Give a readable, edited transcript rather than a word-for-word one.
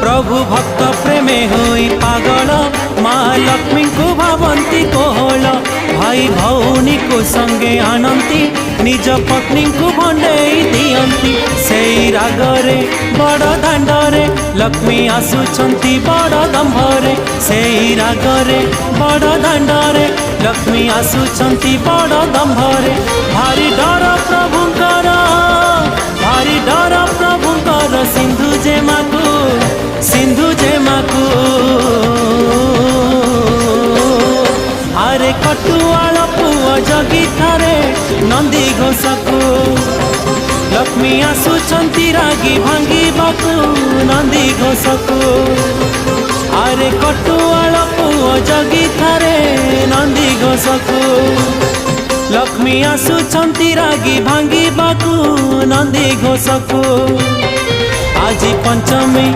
प्रभु भक्त प्रेमे होई पागल माँ लक्ष्मी को भावंती कोहल भाई भौनी को संगे आनंती निज पत्नी को भंडेई दियंती सेई रागरे बड़ दांडरे लक्ष्मी आसुछंती बड़ दंभरे सेई रागरे बड़ दांडरे लक्ष्मी आसुछंती बड़ दंभरे भारी डर प्रभुंकर भारी डर प्रभुंकर सिंधु जेमाकू आरे कटुआल पुआ जगी थारे नंदी घोषकू लक्ष्मी आसुछंती रागी भांगिबाकू नंदी घोषकू आरे कटुआल पुआ जगी थारे नंदी घोषकू लक्ष्मी आसुछंती रागी भांगिबाकू नंदी घोषकू आज पंचमी।